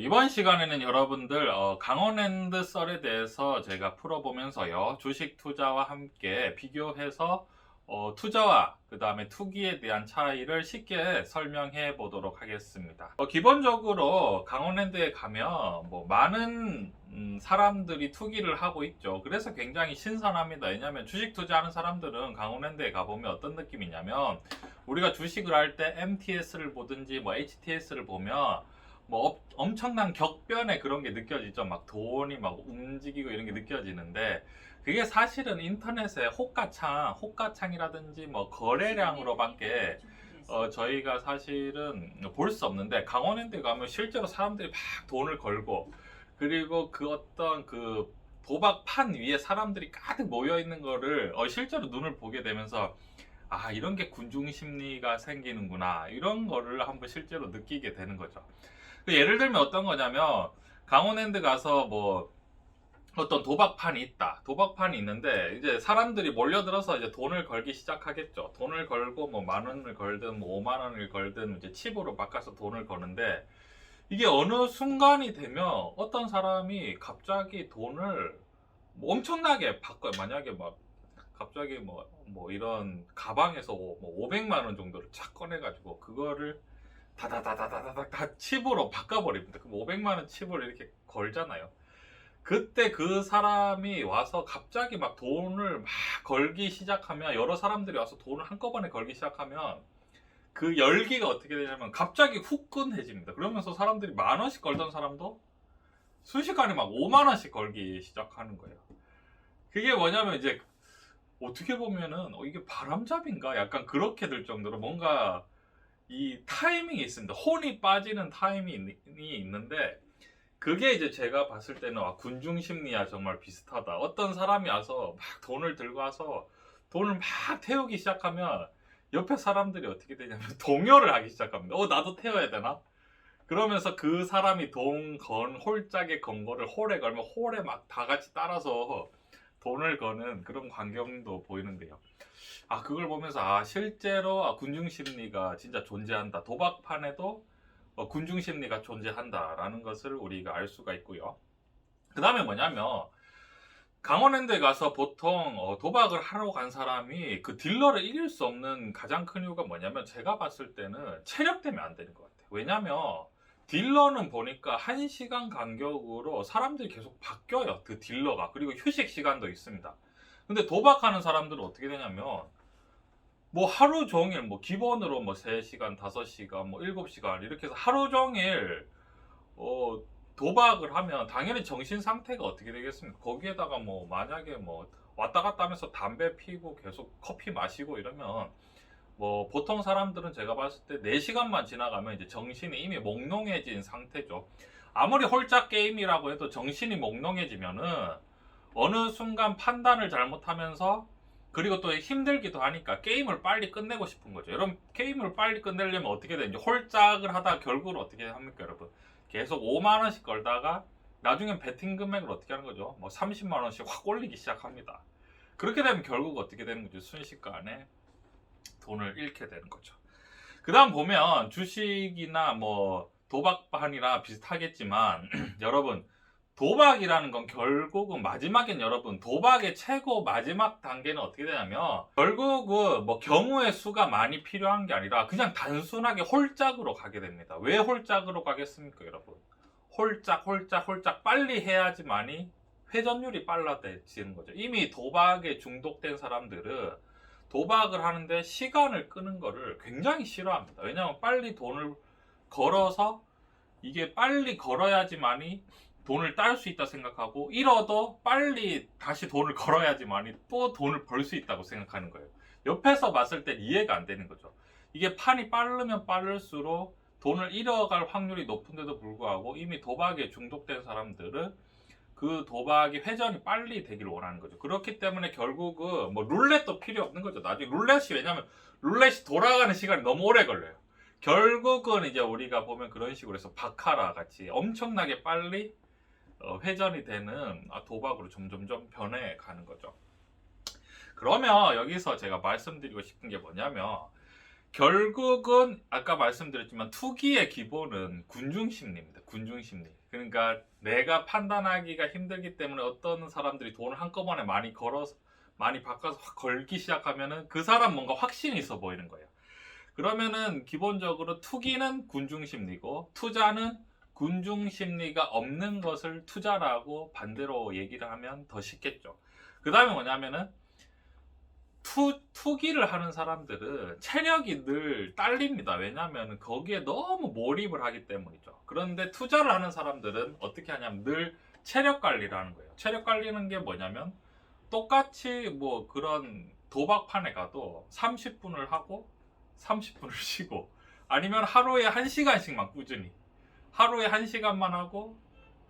이번 시간에는 여러분들 강원랜드 썰에 대해서 제가 풀어보면서요, 주식 투자와 함께 비교해서 투자와 그 다음에 투기에 대한 차이를 쉽게 설명해 보도록 하겠습니다. 기본적으로 강원랜드에 가면 많은 사람들이 투기를 하고 있죠. 그래서 굉장히 신선합니다. 왜냐하면 주식 투자하는 사람들은 강원랜드에 가보면 어떤 느낌이냐면, 우리가 주식을 할 때 MTS를 보든지 HTS를 보면 엄청난 격변의 그런 게 느껴지죠. 막 돈이 막 움직이고 이런 게 느껴지는데, 그게 사실은 인터넷에 호가창이라든지 거래량으로밖에 저희가 사실은 볼 수 없는데, 강원랜드 가면 실제로 사람들이 막 돈을 걸고, 그리고 그 어떤 그 도박판 위에 사람들이 가득 모여 있는 거를 실제로 눈을 보게 되면서, 아, 이런 게 군중 심리가 생기는구나, 이런 거를 한번 실제로 느끼게 되는 거죠. 예를 들면 어떤 거냐면, 강원랜드 가서 어떤 도박판이 있다. 도박판이 있는데 이제 사람들이 몰려들어서 이제 돈을 걸기 시작하겠죠. 돈을 걸고 만 원을 걸든 5만 원을 걸든 이제 칩으로 바꿔서 돈을 거는데, 이게 어느 순간이 되면 어떤 사람이 갑자기 돈을 엄청나게 바꿔요. 만약에 갑자기 이런 가방에서 500만 원 정도를 착 꺼내가지고 그거를 다다다다다닥 다 칩으로 바꿔버립니다. 그럼 500만 원 칩을 이렇게 걸잖아요. 그때 그 사람이 와서 갑자기 돈을 걸기 시작하면, 여러 사람들이 와서 돈을 한꺼번에 걸기 시작하면 그 열기가 어떻게 되냐면 갑자기 후끈해집니다. 그러면서 사람들이 만 원씩 걸던 사람도 순식간에 5만 원씩 걸기 시작하는 거예요. 그게 뭐냐면, 이제 어떻게 보면은 이게 바람잡이인가? 약간 그렇게 될 정도로 뭔가 이 타이밍이 있습니다. 혼이 빠지는 타이밍이 있는데, 그게 이제 제가 봤을 때는 군중 심리와 정말 비슷하다. 어떤 사람이 와서 돈을 들고 와서 돈을 태우기 시작하면 옆에 사람들이 어떻게 되냐면 동요를 하기 시작합니다. 나도 태워야 되나? 그러면서 그 사람이 홀짝에 건 거를 홀에 걸면 홀에 다 같이 따라서 돈을 거는 그런 광경도 보이는데요. 그걸 보면서 실제로 군중 심리가 진짜 존재한다. 도박판에도 군중 심리가 존재한다라는 것을 우리가 알 수가 있고요. 그 다음에 뭐냐면, 강원랜드에 가서 보통 도박을 하러 간 사람이 그 딜러를 이길 수 없는 가장 큰 이유가 뭐냐면, 제가 봤을 때는 체력 때문에 안 되는 것 같아요. 왜냐면 딜러는 보니까 1시간 간격으로 사람들이 계속 바뀌어요. 그 딜러가. 그리고 휴식 시간도 있습니다. 근데 도박하는 사람들은 어떻게 되냐면, 하루 종일 기본으로 3시간, 5시간, 7시간 이렇게 해서 하루 종일 도박을 하면 당연히 정신 상태가 어떻게 되겠습니까? 거기에다가 만약에 왔다 갔다 하면서 담배 피고 계속 커피 마시고 이러면 보통 사람들은 제가 봤을 때 4시간만 지나가면 이제 정신이 이미 몽롱해진 상태죠. 아무리 홀짝 게임이라고 해도 정신이 몽롱해지면은 어느 순간 판단을 잘못하면서, 그리고 또 힘들기도 하니까 게임을 빨리 끝내고 싶은 거죠. 여러분, 게임을 빨리 끝내려면 어떻게 되는지, 홀짝을 하다가 결국은 어떻게 합니까, 여러분? 계속 5만 원씩 걸다가 나중엔 베팅 금액을 어떻게 하는 거죠? 30만 원씩 확 올리기 시작합니다. 그렇게 되면 결국 어떻게 되는 거죠? 순식간에 돈을 잃게 되는 거죠. 그 다음 보면 주식이나 도박판이나 비슷하겠지만 여러분, 도박이라는 건 결국은 마지막엔, 여러분, 도박의 최고 마지막 단계는 어떻게 되냐면, 결국은 경우의 수가 많이 필요한 게 아니라 그냥 단순하게 홀짝으로 가게 됩니다. 왜 홀짝으로 가겠습니까, 여러분? 홀짝 빨리 해야지만이 회전율이 빨라지는 거죠. 이미 도박에 중독된 사람들은 도박을 하는데 시간을 끄는 거를 굉장히 싫어합니다. 왜냐하면 빨리 돈을 걸어서, 이게 빨리 걸어야지만이 돈을 딸 수 있다 생각하고, 잃어도 빨리 다시 돈을 걸어야지만이 또 돈을 벌 수 있다고 생각하는 거예요. 옆에서 봤을 땐 이해가 안 되는 거죠. 이게 판이 빠르면 빠를수록 돈을 잃어갈 확률이 높은데도 불구하고 이미 도박에 중독된 사람들은 그 도박이 회전이 빨리 되기를 원하는 거죠. 그렇기 때문에 결국은 룰렛도 필요 없는 거죠. 나중에 왜냐면 룰렛이 돌아가는 시간이 너무 오래 걸려요. 결국은 이제 우리가 보면 그런 식으로 해서 바카라 같이 엄청나게 빨리 회전이 되는 도박으로 점점점 변해가는 거죠. 그러면 여기서 제가 말씀드리고 싶은 게 뭐냐면, 결국은 아까 말씀드렸지만 투기의 기본은 군중심리입니다. 군중심리. 그러니까 내가 판단하기가 힘들기 때문에 어떤 사람들이 돈을 한꺼번에 많이 바꿔서 확 걸기 시작하면은 그 사람 뭔가 확신이 있어 보이는 거예요. 그러면은 기본적으로 투기는 군중심리고 투자는 군중심리가 없는 것을 투자라고 반대로 얘기를 하면 더 쉽겠죠. 그 다음에 뭐냐면은 투기를 하는 사람들은 체력이 늘 딸립니다. 왜냐하면 거기에 너무 몰입을 하기 때문이죠. 그런데 투자를 하는 사람들은 어떻게 하냐면 늘 체력 관리를 하는 거예요. 체력 관리는 게 뭐냐면 똑같이 뭐 그런 도박판에 가도 30분을 하고 30분을 쉬고 아니면 하루에 1시간씩만 꾸준히 하루에 1시간만 하고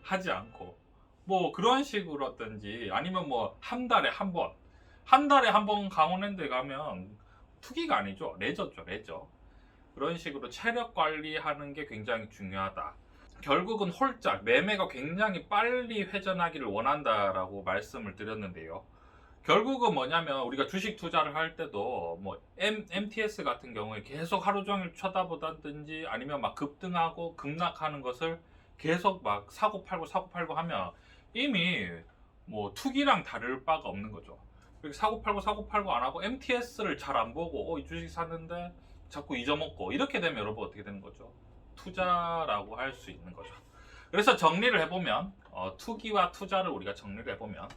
하지 않고 뭐 그런 식으로든지 아니면 뭐 한 달에 한 번 강원랜드에 가면 투기가 아니죠. 레저죠, 레저. 그런 식으로 체력 관리하는 게 굉장히 중요하다. 결국은 홀짝, 매매가 굉장히 빨리 회전하기를 원한다라고 말씀을 드렸는데요. 결국은 뭐냐면 우리가 주식 투자를 할 때도 뭐 MTS 같은 경우에 계속 하루 종일 쳐다보다든지 아니면 막 급등하고 급락하는 것을 계속 막 사고 팔고 하면 이미 뭐 투기랑 다를 바가 없는 거죠. 그렇게 사고 팔고 안 하고 MTS를 잘 안 보고 이 주식 샀는데 자꾸 잊어먹고 이렇게 되면 여러분 어떻게 되는 거죠? 투자라고 할 수 있는 거죠. 그래서 정리를 해보면 투기와 투자를 우리가 정리를 해보면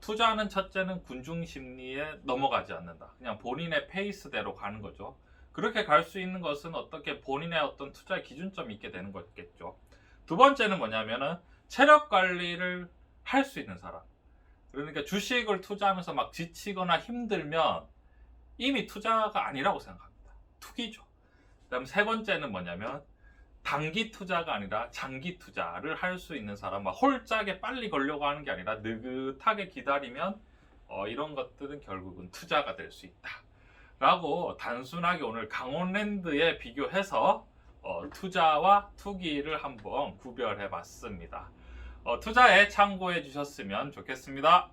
투자는 첫째는 군중 심리에 넘어가지 않는다. 그냥 본인의 페이스대로 가는 거죠. 그렇게 갈 수 있는 것은 어떻게 본인의 어떤 투자의 기준점이 있게 되는 거겠죠. 두 번째는 뭐냐면은 체력 관리를 할 수 있는 사람. 그러니까 주식을 투자하면서 막 지치거나 힘들면 이미 투자가 아니라고 생각합니다. 투기죠. 그다음 세 번째는 뭐냐면 단기 투자가 아니라 장기 투자를 할 수 있는 사람, 막 홀짝에 빨리 걸려고 하는 게 아니라 느긋하게 기다리면 이런 것들은 결국은 투자가 될 수 있다. 라고 단순하게 오늘 강원랜드에 비교해서 투자와 투기를 한번 구별해 봤습니다. 투자에 참고해 주셨으면 좋겠습니다.